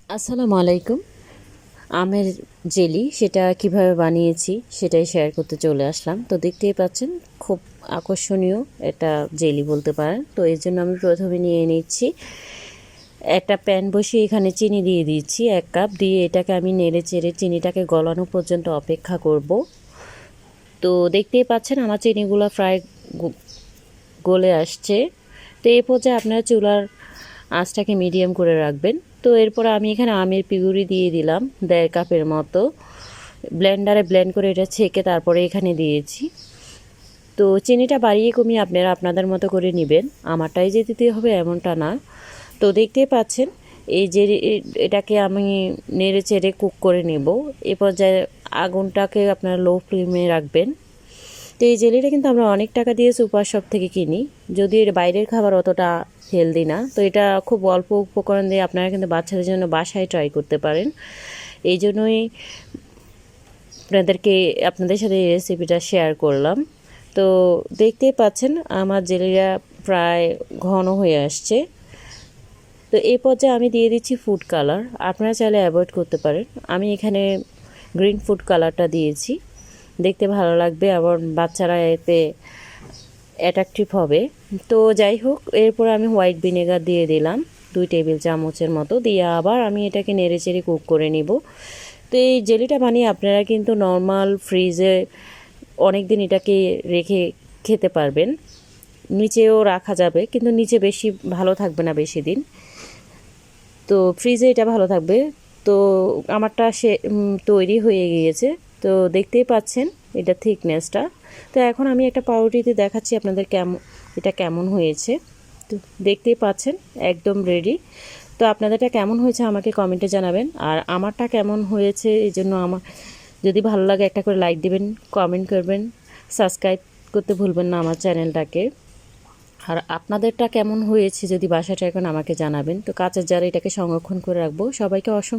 আসসালামু আলাইকুম। আমের জেলি সেটা কিভাবে বানিয়েছি সেটাই শেয়ার করতে চলে আসলাম। তো দেখতেই পাচ্ছেন খুব আকর্ষণীয় এটা জেলি বলতে পারেন। তো এর জন্য আমি প্রথমে নিয়ে নিচ্ছি একটা প্যান বসিয়ে এখানে চিনি দিয়ে দিচ্ছি 1 কাপ, দিয়ে এটাকে আমি নেড়ে চেড়ে চিনিটাকে গলানো পর্যন্ত অপেক্ষা করব। তো দেখতেই পাচ্ছেন আমার চিনিগুলো প্রায় গলে আসছে। তো এই পর্যায়ে আপনারা চুলার আঁচটাকে মিডিয়াম করে রাখবেন। তো এরপর আমি এখানে আমের পিউরি দিয়ে দিলাম 1.5 কাপের মতো, ব্লেন্ডারে ব্লেন্ড করে এটা ছেঁকে তারপরে এখানে দিয়েছি। তো চিনিটা বাড়িয়ে কমিয়ে আপনারা আপনাদের মতো করে নেবেন, আমারটাই যে দিতে হবে এমনটা না। তো দেখতেই পাচ্ছেন এই যে এটাকে আমি নেড়ে চেড়ে কুক করে নেব। এ পর্যায়ে আগুনটাকে আপনারা লো ফ্লেমে রাখবেন। তো এই জেলিটা কিন্তু আমরা অনেক টাকা দিয়ে সুপার শপ থেকে কিনি, যদি এর বাইরের খাবার অতটা হেলদি না। তো এটা খুব অল্প উপকরণ দিয়ে আপনারা কিন্তু বাচ্চাদের জন্য বাসায় ট্রাই করতে পারেন। এই জন্যই আপনাদের সাথে এই রেসিপিটা শেয়ার করলাম। তো দেখতেই পাচ্ছেন আমার জেলিটা প্রায় ঘন হয়ে আসছে। তো এই পর্যায়ে আমি দিয়ে দিচ্ছি ফুড কালার, আপনারা চাইলে অ্যাভয়েড করতে পারেন। আমি এখানে গ্রিন ফুড কালারটা দিয়েছি, দেখতে ভালো লাগবে, আবার বাচ্চারা এতে অ্যাট্রাকটিভ হবে। তো যাই হোক, এরপর আমি হোয়াইট ভিনেগার দিয়ে দিলাম 2 টেবিল চামচের মতো, দিয়ে আবার আমি এটাকে নেড়েচেড়ে কুক করে নিব। তো এই জেলিটা বানিয়ে আপনারা কিন্তু নর্মাল ফ্রিজে অনেক দিন এটাকে রেখে খেতে পারবেন, নিচেও রাখা যাবে, কিন্তু নিচে বেশি ভালো থাকবে না বেশি দিন, তো ফ্রিজে এটা ভালো থাকবে। তো আমারটা তৈরি হয়ে গিয়েছে। তো দেখতেই পাচ্ছেন এটা থিকনেসটা। তো এখন আমি একটা পাউরুটিতে দেখাচ্ছি আপনাদের এটা কেমন হয়েছে। তো দেখতেই পাচ্ছেন একদম রেডি। তো আপনাদেরটা কেমন হয়েছে আমাকে কমেন্টে জানাবেন, আর আমারটা কেমন হয়েছে এই জন্য আমার যদি ভালো লাগে একটা করে লাইক দিবেন, কমেন্ট করবেন, সাবস্ক্রাইব করতে ভুলবেন না আমার চ্যানেলটাকে। আর আপনাদেরটা কেমন হয়েছে যদি বাসায় ট্রাই করেন আমাকে জানাবেন। তো কাঁচের জারে এটাকে সংরক্ষণ করে রাখবো। সবাইকে অসংখ্য